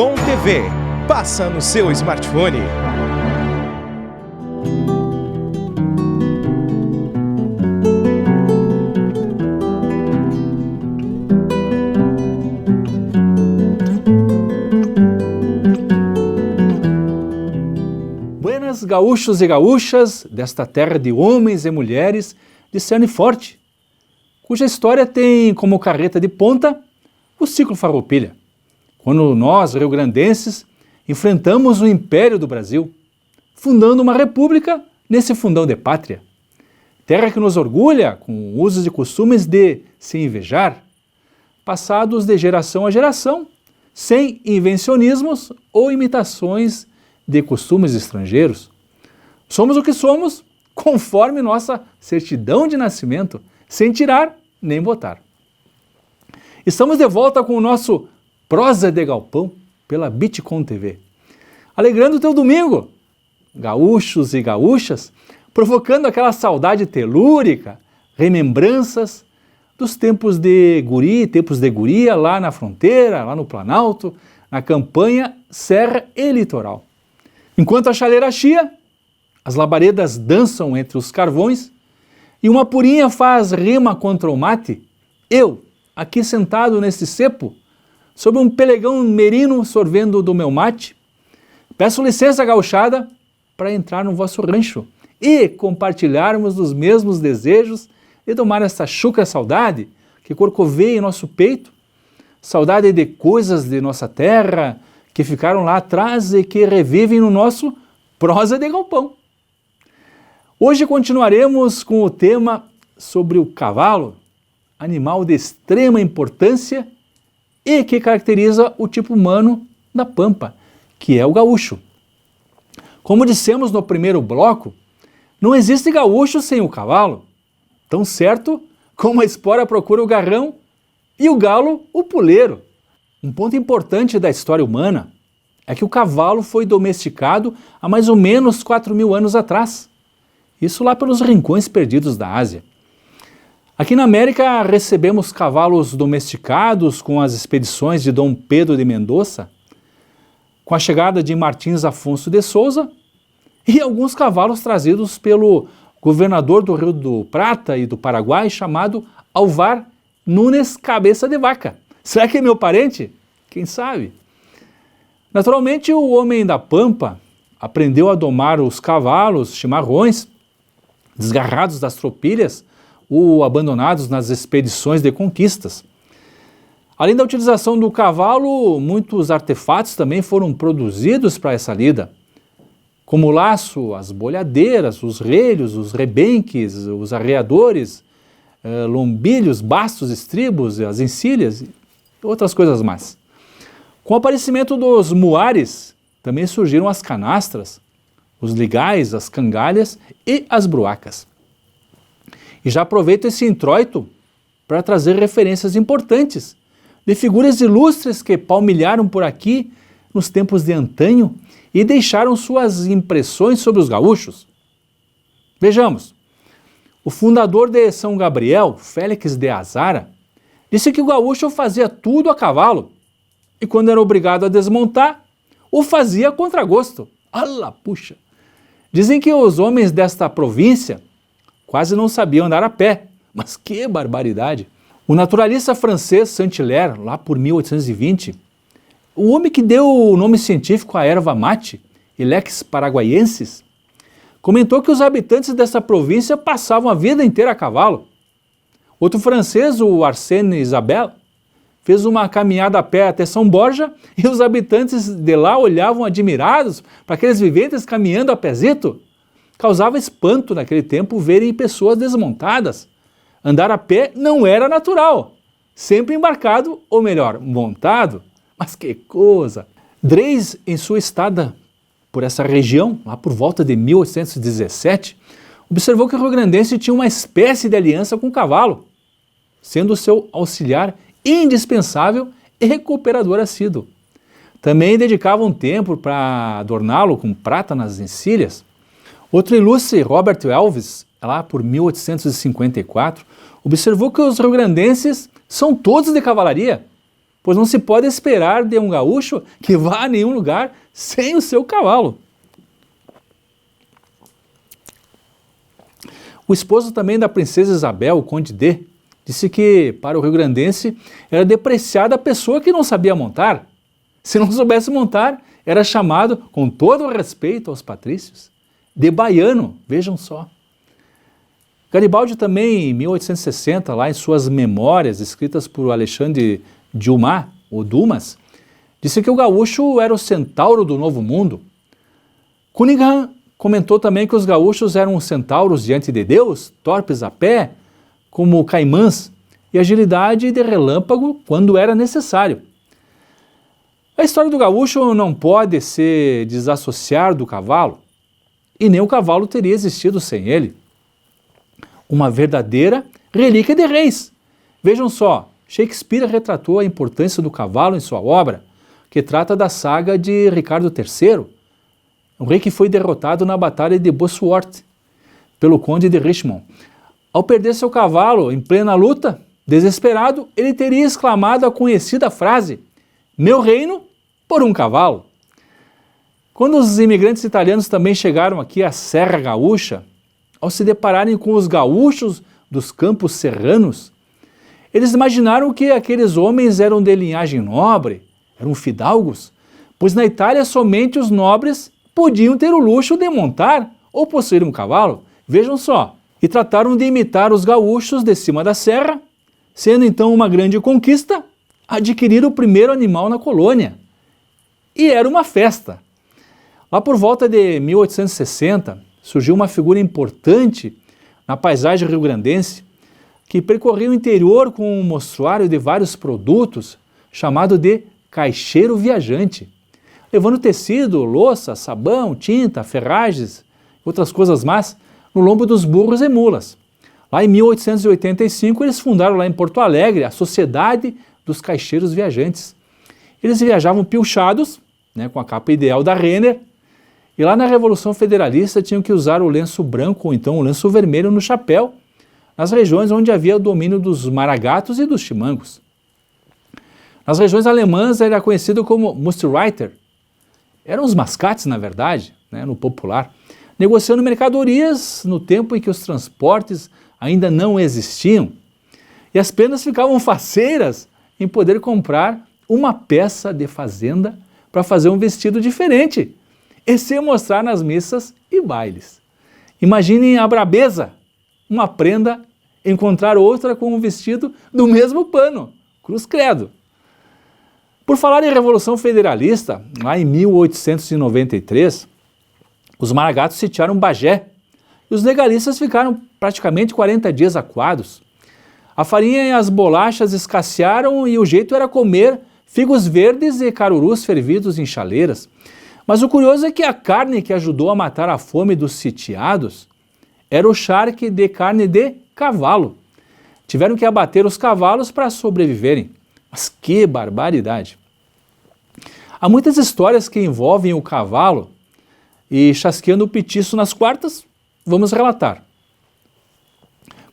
Com TV, passa no seu smartphone. Buenas, gaúchos e gaúchas desta terra de homens e mulheres de cerne forte, cuja história tem como carreta de ponta o ciclo Farroupilha, quando nós, rio-grandenses, enfrentamos o Império do Brasil, fundando uma república nesse fundão de pátria. Terra que nos orgulha com usos e costumes de se invejar, passados de geração a geração, sem invencionismos ou imitações de costumes estrangeiros. Somos o que somos, conforme nossa certidão de nascimento, sem tirar nem botar. Estamos de volta com o nosso Prosa de Galpão pela Bitcom TV. Alegrando o teu domingo, gaúchos e gaúchas, provocando aquela saudade telúrica, remembranças dos tempos de guri, tempos de guria lá na fronteira, lá no Planalto, na campanha, serra e litoral. Enquanto a chaleira chia, as labaredas dançam entre os carvões e uma purinha faz rima contra o mate, eu, aqui sentado nesse cepo, sob um pelegão merino sorvendo do meu mate, peço licença gauchada para entrar no vosso rancho e compartilharmos dos mesmos desejos de tomar essa chucra saudade que corcoveia em nosso peito, saudade de coisas de nossa terra que ficaram lá atrás e que revivem no nosso Prosa de Galpão. Hoje continuaremos com o tema sobre o cavalo, animal de extrema importância e que caracteriza o tipo humano da pampa, que é o gaúcho. Como dissemos no primeiro bloco, não existe gaúcho sem o cavalo, tão certo como a espora procura o garrão e o galo o puleiro. Um ponto importante da história humana é que o cavalo foi domesticado há mais ou menos 4.000 anos atrás, isso lá pelos rincões perdidos da Ásia. Aqui na América recebemos cavalos domesticados com as expedições de Dom Pedro de Mendoza, com a chegada de Martins Afonso de Souza e alguns cavalos trazidos pelo governador do Rio do Prata e do Paraguai chamado Alvar Nunes Cabeça de Vaca. Será que é meu parente? Quem sabe? Naturalmente, o homem da pampa aprendeu a domar os cavalos chimarrões, desgarrados das tropilhas, ou abandonados nas expedições de conquistas. Além da utilização do cavalo, muitos artefatos também foram produzidos para essa lida, como o laço, as bolhadeiras, os relhos, os rebenques, os arreadores, lombilhos, bastos, estribos, as encilhas e outras coisas mais. Com o aparecimento dos muares, também surgiram as canastras, os ligais, as cangalhas e as bruacas. E já aproveito esse introito para trazer referências importantes de figuras ilustres que palmilharam por aqui nos tempos de antanho e deixaram suas impressões sobre os gaúchos. Vejamos, o fundador de São Gabriel, Félix de Azara, disse que o gaúcho fazia tudo a cavalo e quando era obrigado a desmontar, o fazia a contragosto. Ala, puxa! Dizem que os homens desta província quase não sabiam andar a pé, mas que barbaridade! O naturalista francês Saint-Hilaire, lá por 1820, o homem que deu o nome científico à erva mate, Ilex paraguaiensis, comentou que os habitantes dessa província passavam a vida inteira a cavalo. Outro francês, o Arsène Isabelle, fez uma caminhada a pé até São Borja e os habitantes de lá olhavam admirados para aqueles viventes caminhando a pezito. Causava espanto naquele tempo verem pessoas desmontadas. Andar a pé não era natural, sempre embarcado, ou melhor, montado. Mas que coisa! Dreis, em sua estada por essa região, lá por volta de 1817, observou que o rio-grandense tinha uma espécie de aliança com o cavalo, sendo seu auxiliar indispensável e recuperador assíduo. Também dedicava um tempo para adorná-lo com prata nas encilhas. Outro ilustre, Robert Elvis, lá por 1854, observou que os rio-grandenses são todos de cavalaria. pois não se pode esperar de um gaúcho que vá a nenhum lugar sem o seu cavalo. O esposo também da princesa Isabel, o Conde D, disse que para o rio-grandense era depreciada a pessoa que não sabia montar. Se não soubesse montar, era chamado, com todo o respeito aos patrícios, de baiano, vejam só. Garibaldi também, em 1860, lá em suas memórias, escritas por Alexandre Dumas, ou Dumas, disse que o gaúcho era o centauro do Novo Mundo. Cunningham comentou também que os gaúchos eram centauros diante de Deus, torpes a pé, como caimãs, e agilidade de relâmpago quando era necessário. A história do gaúcho não pode se desassociar do cavalo, e nem o cavalo teria existido sem ele. Uma verdadeira relíquia de reis. Vejam só, Shakespeare retratou a importância do cavalo em sua obra, que trata da saga de Ricardo III, um rei que foi derrotado na Batalha de Bosworth pelo Conde de Richmond. Ao perder seu cavalo em plena luta, desesperado, ele teria exclamado a conhecida frase: "Meu reino por um cavalo". Quando os imigrantes italianos também chegaram aqui à Serra Gaúcha, ao se depararem com os gaúchos dos campos serranos, eles imaginaram que aqueles homens eram de linhagem nobre, eram fidalgos, pois na Itália somente os nobres podiam ter o luxo de montar ou possuir um cavalo. Vejam só, e trataram de imitar os gaúchos de cima da serra, sendo então uma grande conquista adquirir o primeiro animal na colônia. E era uma festa. Lá por volta de 1860, surgiu uma figura importante na paisagem rio-grandense que percorria o interior com um mostruário de vários produtos chamado de caixeiro viajante, levando tecido, louça, sabão, tinta, ferragens, outras coisas más, no lombo dos burros e mulas. Lá em 1885, eles fundaram lá em Porto Alegre a Sociedade dos Caixeiros Viajantes. Eles viajavam pilchados, com a capa ideal da Renner, e lá na Revolução Federalista tinham que usar o lenço branco ou então o lenço vermelho no chapéu, nas regiões onde havia o domínio dos maragatos e dos chimangos. Nas regiões alemãs era conhecido como Mustreiter. Eram os mascates, na verdade, no popular, negociando mercadorias no tempo em que os transportes ainda não existiam. E as penas ficavam faceiras em poder comprar uma peça de fazenda para fazer um vestido diferente e se mostrar nas missas e bailes. Imaginem a brabeza, uma prenda encontrar outra com um vestido do mesmo pano, cruz credo. Por falar em Revolução Federalista, lá em 1893, os maragatos sitiaram Bagé e os legalistas ficaram praticamente 40 dias acuados. A farinha e as bolachas escassearam e o jeito era comer figos verdes e carurus fervidos em chaleiras. Mas o curioso é que a carne que ajudou a matar a fome dos sitiados era o charque de carne de cavalo. Tiveram que abater os cavalos para sobreviverem. Mas que barbaridade! Há muitas histórias que envolvem o cavalo e, chasqueando o petiço nas quartas, vamos relatar.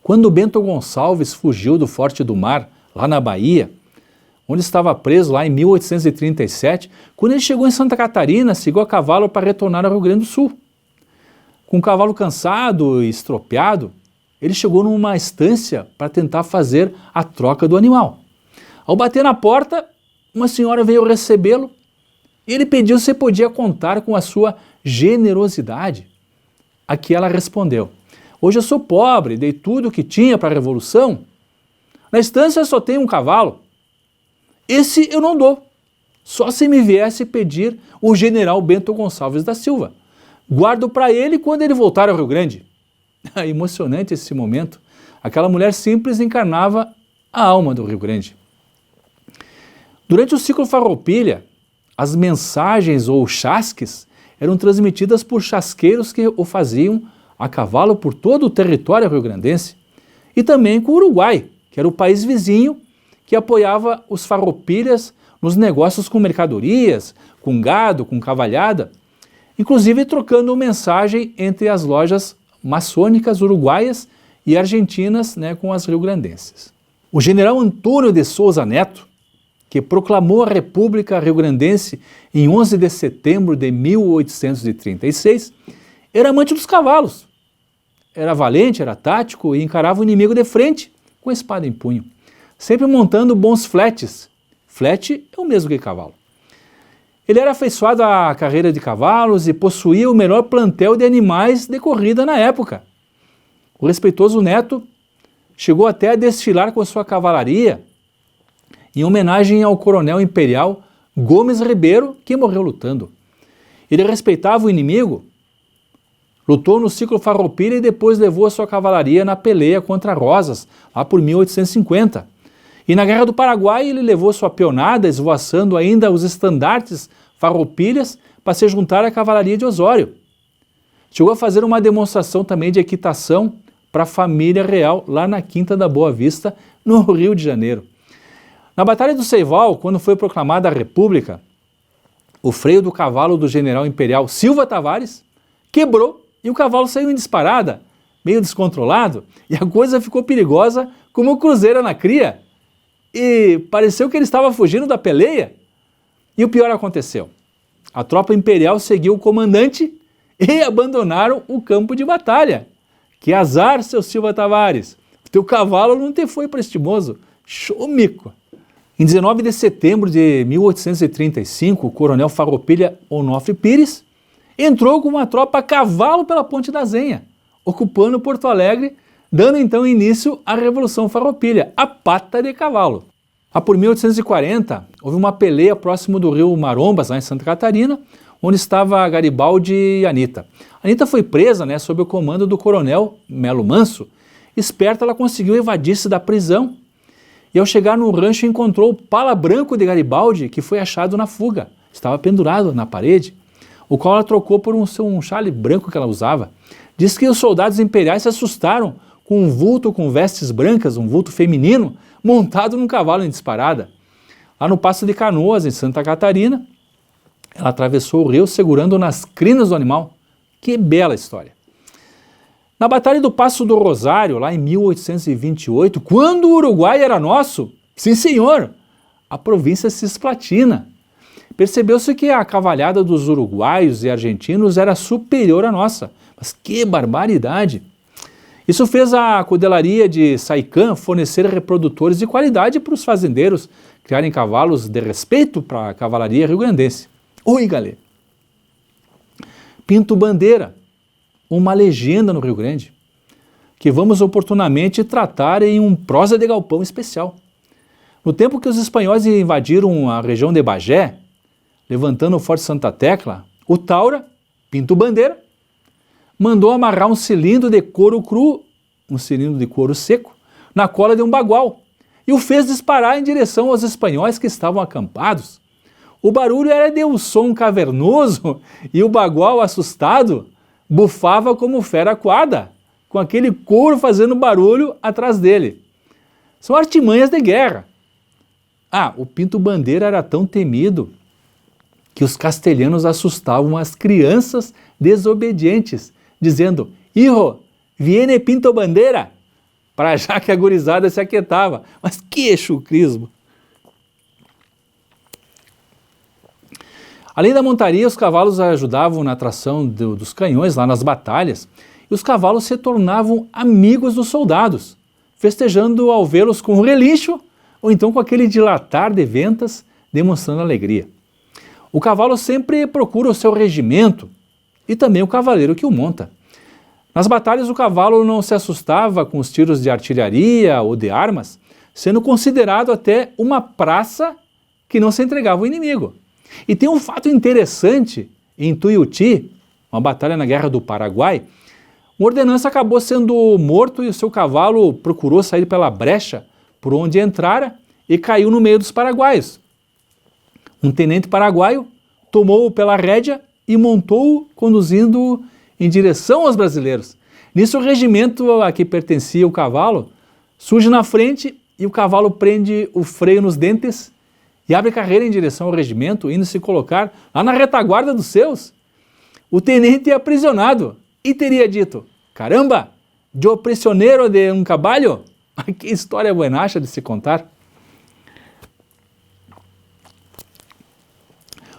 Quando Bento Gonçalves fugiu do Forte do Mar, lá na Bahia, onde estava preso lá em 1837, quando ele chegou em Santa Catarina, seguiu a cavalo para retornar ao Rio Grande do Sul. Com o cavalo cansado e estropiado, ele chegou numa estância para tentar fazer a troca do animal. Ao bater na porta, uma senhora veio recebê-lo e ele pediu se podia contar com a sua generosidade. A que ela respondeu: "Hoje eu sou pobre, dei tudo o que tinha para a Revolução. Na estância só tem um cavalo. Esse eu não dou, só se me viesse pedir o general Bento Gonçalves da Silva. Guardo para ele quando ele voltar ao Rio Grande." É emocionante esse momento. Aquela mulher simples encarnava a alma do Rio Grande. Durante o ciclo Farroupilha, as mensagens ou chasques eram transmitidas por chasqueiros que o faziam a cavalo por todo o território rio-grandense e também com o Uruguai, que era o país vizinho que apoiava os farroupilhas nos negócios com mercadorias, com gado, com cavalhada, inclusive trocando mensagem entre as lojas maçônicas uruguaias e argentinas com as rio-grandenses. O general Antônio de Souza Neto, que proclamou a República Rio-Grandense em 11 de setembro de 1836, era amante dos cavalos. Era valente, era tático e encarava o inimigo de frente, com a espada em punho, sempre montando bons fletes. Flete é o mesmo que cavalo. Ele era afeiçoado à carreira de cavalos e possuía o melhor plantel de animais de corrida na época. O respeitoso neto chegou até a desfilar com sua cavalaria em homenagem ao coronel imperial Gomes Ribeiro, que morreu lutando. Ele respeitava o inimigo, lutou no ciclo Farroupilha e depois levou a sua cavalaria na peleia contra Rosas, lá por 1850. E na Guerra do Paraguai ele levou sua peonada, esvoaçando ainda os estandartes farroupilhas para se juntar à cavalaria de Osório. Chegou a fazer uma demonstração também de equitação para a família real lá na Quinta da Boa Vista, no Rio de Janeiro. Na Batalha do Seival, quando foi proclamada a República, o freio do cavalo do general imperial Silva Tavares quebrou e o cavalo saiu em disparada, meio descontrolado, e a coisa ficou perigosa como cruzeira na cria. E pareceu que ele estava fugindo da peleia. E o pior aconteceu. A tropa imperial seguiu o comandante e abandonaram o campo de batalha. Que azar, seu Silva Tavares! Teu cavalo não te foi prestimoso. Chomico! Em 19 de setembro de 1835, o coronel Farroupilha Onofre Pires entrou com uma tropa a cavalo pela Ponte da Zenha, ocupando Porto Alegre, dando então início à Revolução Farroupilha, a pata de cavalo. Lá por 1840, houve uma peleia próximo do rio Marombas, lá em Santa Catarina, onde estava Garibaldi e Anita. Anita foi presa, sob o comando do coronel Melo Manso. Esperta, ela conseguiu evadir-se da prisão e ao chegar no rancho encontrou o pala branco de Garibaldi, que foi achado na fuga. Estava pendurado na parede, o qual ela trocou por um chale branco que ela usava. Diz que os soldados imperiais se assustaram com um vulto com vestes brancas, um vulto feminino, montado num cavalo em disparada. Lá no Passo de Canoas, em Santa Catarina, ela atravessou o rio segurando nas crinas do animal. Que bela história! Na Batalha do Passo do Rosário, lá em 1828, quando o Uruguai era nosso, sim senhor, a província cisplatina, percebeu-se que a cavalhada dos uruguaios e argentinos era superior à nossa. Mas que barbaridade! Isso fez a cudelaria de Saicã fornecer reprodutores de qualidade para os fazendeiros criarem cavalos de respeito para a cavalaria rio-grandense. Oi, galera! Pinto Bandeira, uma legenda no Rio Grande, que vamos oportunamente tratar em um prosa de galpão especial. No tempo que os espanhóis invadiram a região de Bagé, levantando o Forte Santa Tecla, o Taura, Pinto Bandeira, mandou amarrar um cilindro de couro cru, um cilindro de couro seco, na cola de um bagual e o fez disparar em direção aos espanhóis que estavam acampados. O barulho era de um som cavernoso e o bagual, assustado, bufava como fera acuada, com aquele couro fazendo barulho atrás dele. São artimanhas de guerra. O Pinto Bandeira era tão temido que os castelhanos assustavam as crianças desobedientes, dizendo: "Hijo, viene Pinto Bandeira", para já que a gurizada se aquietava. Mas que chucrismo! Além da montaria, os cavalos ajudavam na tração dos canhões lá nas batalhas, e os cavalos se tornavam amigos dos soldados, festejando ao vê-los com um relincho ou então com aquele dilatar de ventas, demonstrando alegria. O cavalo sempre procura o seu regimento e também o cavaleiro que o monta. Nas batalhas, o cavalo não se assustava com os tiros de artilharia ou de armas, sendo considerado até uma praça que não se entregava ao inimigo. E tem um fato interessante: em Tuiuti, uma batalha na Guerra do Paraguai, um ordenança acabou sendo morto e o seu cavalo procurou sair pela brecha por onde entrara e caiu no meio dos paraguaios. Um tenente paraguaio tomou-o pela rédea e montou-o, conduzindo-o em direção aos brasileiros. Nisso, o regimento a que pertencia o cavalo surge na frente e o cavalo prende o freio nos dentes e abre carreira em direção ao regimento, indo se colocar lá na retaguarda dos seus. O tenente é aprisionado e teria dito: "Caramba, yo prisioneiro de um caballo?" Que história buenacha de se contar.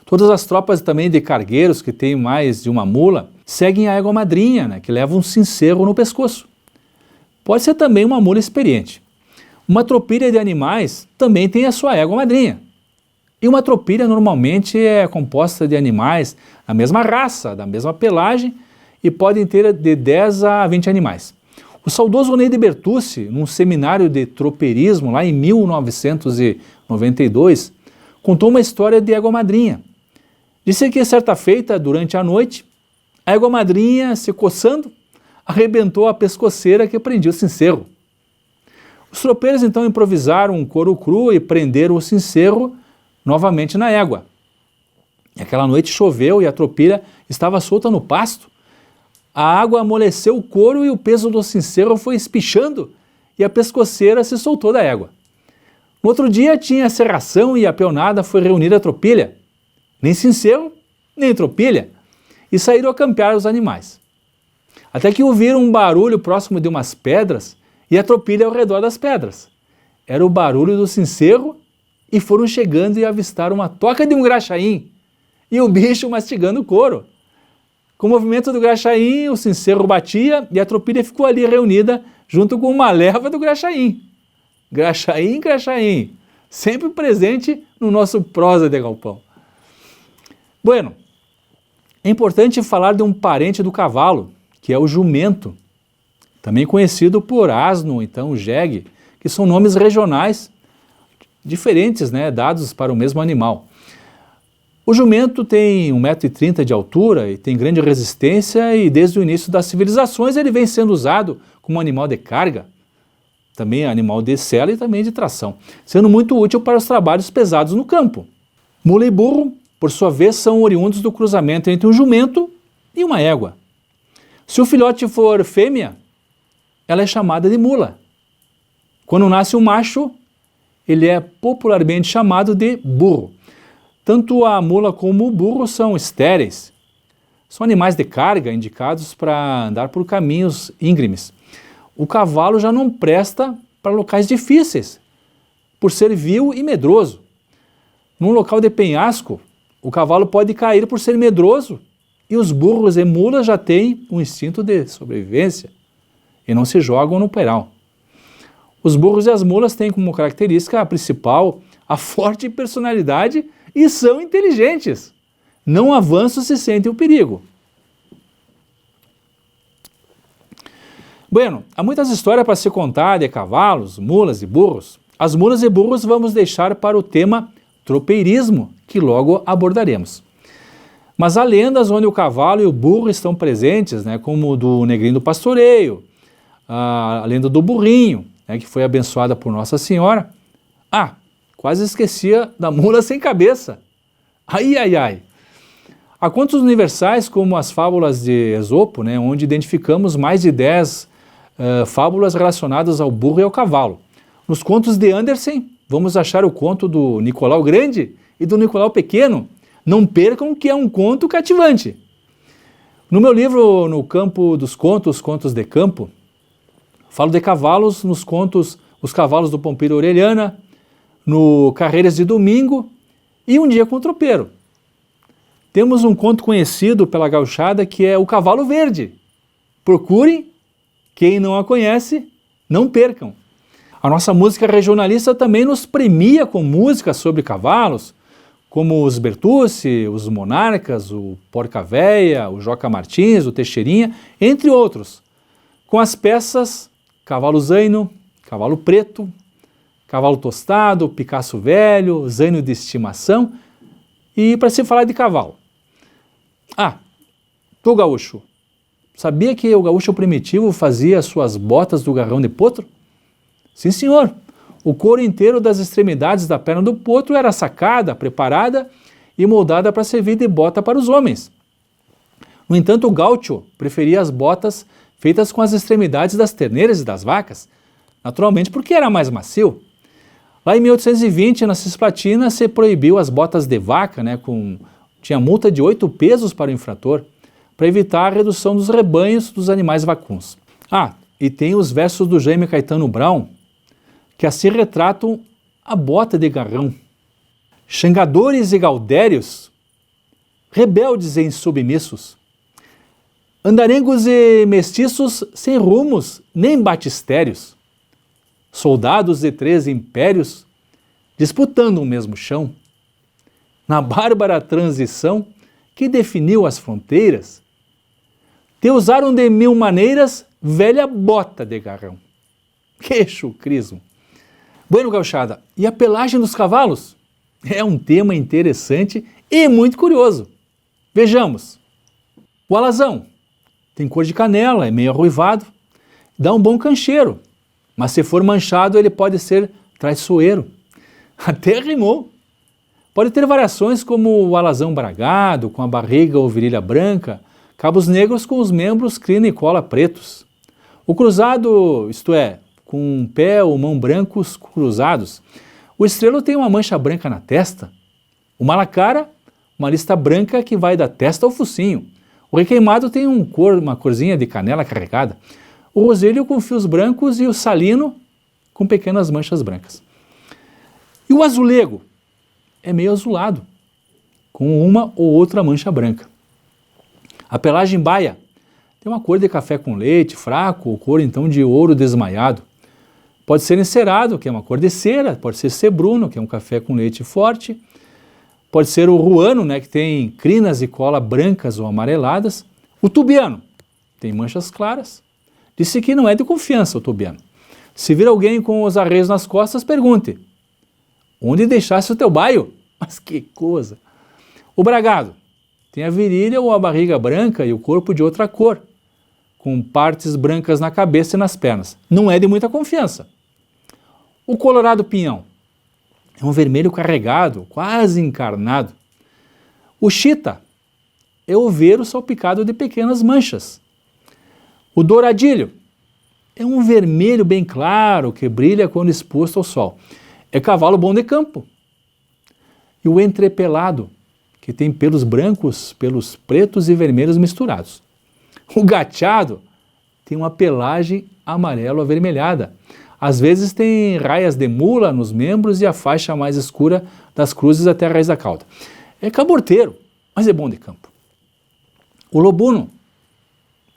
Todas as tropas também de cargueiros que têm mais de uma mula seguem a égua madrinha, né, que leva um sincero no pescoço. Pode ser também uma mula experiente. Uma tropilha de animais também tem a sua égua madrinha. E uma tropilha normalmente é composta de animais da mesma raça, da mesma pelagem, e podem ter de 10 a 20 animais. O saudoso Ney de Bertucci, num seminário de tropeirismo lá em 1992, contou uma história de égua madrinha. Disse que certa feita, durante a noite, a égua madrinha, se coçando, arrebentou a pescoceira que prendia o sincero. Os tropeiros então improvisaram um couro cru e prenderam o sincero novamente na égua. E aquela noite choveu e a tropilha estava solta no pasto. A água amoleceu o couro e o peso do sincero foi espichando e a pescoceira se soltou da égua. No outro dia tinha a serração e a peonada foi reunir a tropilha. Nem sincero, nem tropilha. E saíram a campear os animais. Até que ouviram um barulho próximo de umas pedras e a tropilha ao redor das pedras. Era o barulho do sincero e foram chegando e avistaram a toca de um graxaim e o bicho mastigando o couro. Com o movimento do graxaim, o sincero batia e a tropilha ficou ali reunida junto com uma leva do graxaim. Graxaim, graxaim, sempre presente no nosso prosa de galpão. Bueno, é importante falar de um parente do cavalo, que é o jumento, também conhecido por asno, então jegue, que são nomes regionais diferentes, né, dados para o mesmo animal. O jumento tem 1,30 m de altura e tem grande resistência e desde o início das civilizações ele vem sendo usado como animal de carga, também animal de sela e também de tração, sendo muito útil para os trabalhos pesados no campo. Mula e burro, por sua vez, são oriundos do cruzamento entre um jumento e uma égua. Se o filhote for fêmea, ela é chamada de mula. Quando nasce um macho, ele é popularmente chamado de burro. Tanto a mula como o burro são estéreis. São animais de carga indicados para andar por caminhos íngremes. O cavalo já não presta para locais difíceis, por ser vil e medroso. Num local de penhasco, o cavalo pode cair por ser medroso e os burros e mulas já têm um instinto de sobrevivência e não se jogam no peral. Os burros e as mulas têm como característica principal a forte personalidade e são inteligentes. Não avançam se sentem o perigo. Bueno, há muitas histórias para se contar de cavalos, mulas e burros. As mulas e burros vamos deixar para o tema tropeirismo, que logo abordaremos. Mas há lendas onde o cavalo e o burro estão presentes, né, como o do Negrinho do Pastoreio, a lenda do burrinho, né, que foi abençoada por Nossa Senhora. Ah, quase esquecia da mula sem cabeça. Ai, ai, ai. Há contos universais como as fábulas de Esopo, né, onde identificamos mais de 10 fábulas relacionadas ao burro e ao cavalo. Nos contos de Andersen, vamos achar o conto do Nicolau Grande e do Nicolau Pequeno. Não percam que é um conto cativante. No meu livro, No Campo dos Contos, Contos de Campo, falo de cavalos nos contos Os Cavalos do Pompeiro Orelhana, no Carreiras de Domingo e Um Dia com o Tropeiro. Temos um conto conhecido pela gauchada que é O Cavalo Verde. Procurem, quem não a conhece, não percam. A nossa música regionalista também nos premia com músicas sobre cavalos, como os Bertucci, os Monarcas, o Porca Véia, o Joca Martins, o Teixeirinha, entre outros, com as peças Cavalo Zaino, Cavalo Preto, Cavalo Tostado, Picasso Velho, Zaino de Estimação, e para se falar de cavalo. Ah, tu gaúcho, sabia que o gaúcho primitivo fazia suas botas do garrão de potro? Sim, senhor. O couro inteiro das extremidades da perna do potro era sacada, preparada e moldada para servir de bota para os homens. No entanto, o gaúcho preferia as botas feitas com as extremidades das terneiras e das vacas, naturalmente porque era mais macio. Lá em 1820, na Cisplatina, se proibiu as botas de vaca, né, tinha multa de 8 pesos para o infrator, para evitar a redução dos rebanhos dos animais vacunos. Ah, e tem os versos do Jaime Caetano Brown, que assim retratam a bota de garrão. Xangadores e gaudérios rebeldes e insubmissos, andarengos e mestiços sem rumos nem batistérios, soldados de 3 impérios disputando o mesmo chão, na bárbara transição que definiu as fronteiras, te usaram de 1000 maneiras velha bota de garrão. Que chucrismo! Bueno, gauchada, e a pelagem dos cavalos? É um tema interessante e muito curioso. Vejamos. O alazão tem cor de canela, é meio arruivado, dá um bom cancheiro, mas se for manchado ele pode ser traiçoeiro. Até rimou. Pode ter variações como o alazão bragado, com a barriga ou virilha branca, cabos negros com os membros, crina e cola pretos. O cruzado, isto é, com pé ou mão brancos cruzados. O estrelo tem uma mancha branca na testa. O malacara, uma lista branca que vai da testa ao focinho. O requeimado tem uma corzinha de canela carregada. O roselho com fios brancos e o salino com pequenas manchas brancas. E o azulego é meio azulado, com uma ou outra mancha branca. A pelagem baia tem uma cor de café com leite fraco ou cor então de ouro desmaiado. Pode ser encerado, que é uma cor de cera, pode ser cebruno, que é um café com leite forte, pode ser o ruano, né, que tem crinas e cola brancas ou amareladas. O tubiano tem manchas claras. Disse que não é de confiança o tubiano. Se vir alguém com os arreios nas costas, pergunte: onde deixaste o teu baio? Mas que coisa! O bragado tem a virilha ou a barriga branca e o corpo de outra cor, com partes brancas na cabeça e nas pernas. Não é de muita confiança. O colorado pinhão é um vermelho carregado, quase encarnado. O chita é o vero salpicado de pequenas manchas. O douradilho é um vermelho bem claro que brilha quando exposto ao sol. É cavalo bom de campo. E o entrepelado, que tem pelos brancos, pelos pretos e vermelhos misturados. O gateado tem uma pelagem amarelo-avermelhada. Às vezes tem raias de mula nos membros e a faixa mais escura das cruzes até a raiz da cauda. É caborteiro, mas é bom de campo. O lobuno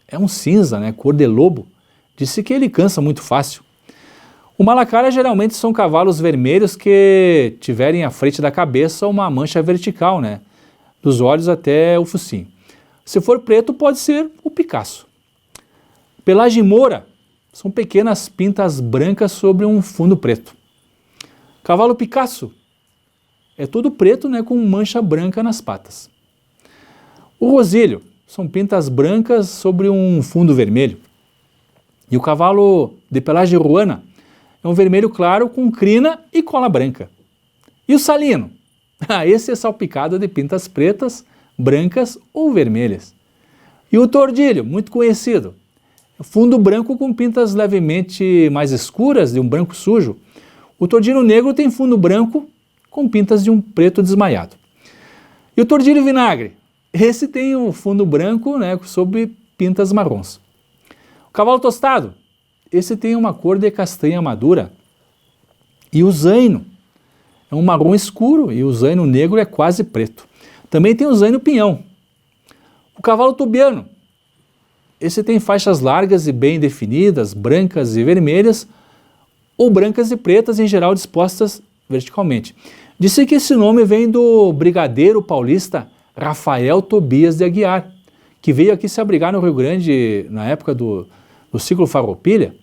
é um cinza, né, cor de lobo. Disse que ele cansa muito fácil. O malacara geralmente são cavalos vermelhos que tiverem à frente da cabeça uma mancha vertical, né, dos olhos até o focinho. Se for preto, pode ser o Picasso. Pelagem moura são pequenas pintas brancas sobre um fundo preto. Cavalo Picasso é todo preto, né, com mancha branca nas patas. O rosilho são pintas brancas sobre um fundo vermelho. E o cavalo de pelagem ruana é um vermelho claro com crina e cola branca. E o salino? Esse é salpicado de pintas pretas, brancas ou vermelhas. E o tordilho, muito conhecido, fundo branco com pintas levemente mais escuras, de um branco sujo. O tordilho negro tem fundo branco com pintas de um preto desmaiado. E o tordilho vinagre? Esse tem o fundo branco, né, sob pintas marrons. O cavalo tostado? Esse tem uma cor de castanha madura. E o zaino é um marrom escuro e o zaino negro é quase preto. Também tem o zaino pinhão. O cavalo tubiano? Esse tem faixas largas e bem definidas, brancas e vermelhas, ou brancas e pretas, em geral dispostas verticalmente. Disse que esse nome vem do brigadeiro paulista Rafael Tobias de Aguiar, que veio aqui se abrigar no Rio Grande na época do ciclo Farroupilha.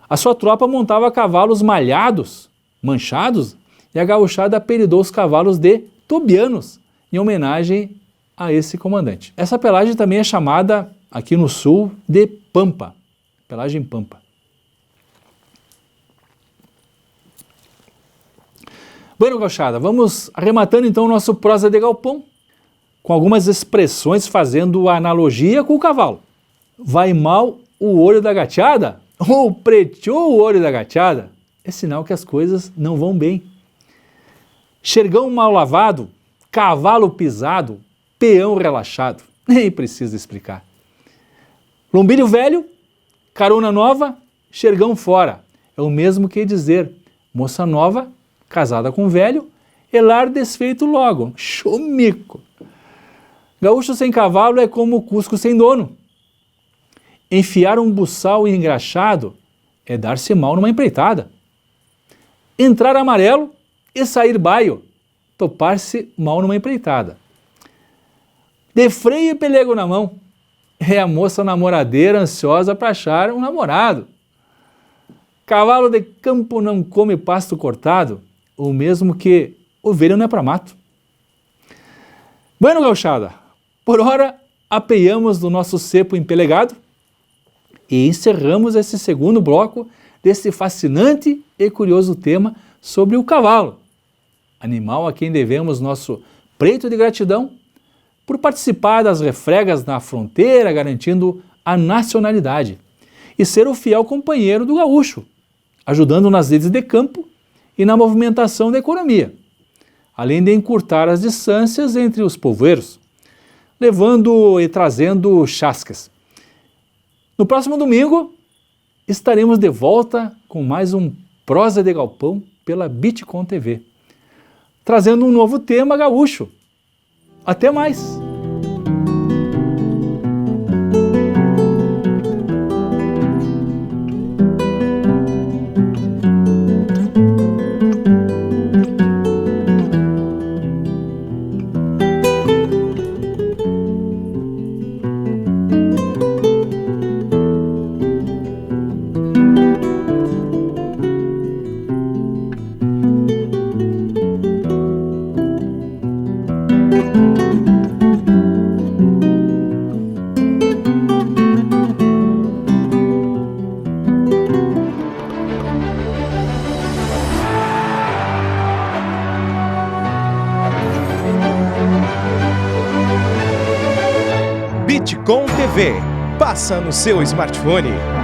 A sua tropa montava cavalos malhados, manchados, e a gauchada apelidou os cavalos de tobianos, em homenagem a esse comandante. Essa pelagem também é chamada, aqui no sul, de pampa, pelagem pampa. Bueno, gauchada, vamos arrematando então o nosso prosa de galpão, com algumas expressões fazendo analogia com o cavalo. Vai mal o olho da gateada? Ou preteou o olho da gateada? É sinal que as coisas não vão bem. Xergão mal lavado, cavalo pisado, peão relaxado. Nem precisa explicar. Lombilho velho, carona nova, xergão fora. É o mesmo que dizer moça nova, casada com velho, e lar desfeito logo. Chumico. Gaúcho sem cavalo é como Cusco sem dono. Enfiar um buçal engraxado é dar-se mal numa empreitada. Entrar amarelo e sair baio, topar-se mal numa empreitada. De freio e pelego na mão, é a moça namoradeira ansiosa para achar um namorado. Cavalo de campo não come pasto cortado, ou mesmo que ovelha não é para mato. Bueno, gauchada, por hora apeamos do nosso cepo empelegado e encerramos esse segundo bloco desse fascinante e curioso tema sobre o cavalo, animal a quem devemos nosso preito de gratidão por participar das refregas na fronteira, garantindo a nacionalidade, e ser o fiel companheiro do gaúcho, ajudando nas lides de campo e na movimentação da economia, além de encurtar as distâncias entre os povoeiros, levando e trazendo chascas. No próximo domingo, estaremos de volta com mais um Prosa de Galpão pela Bitcom TV, trazendo um novo tema gaúcho. Até mais! Bitcom TV. Passa no seu smartphone.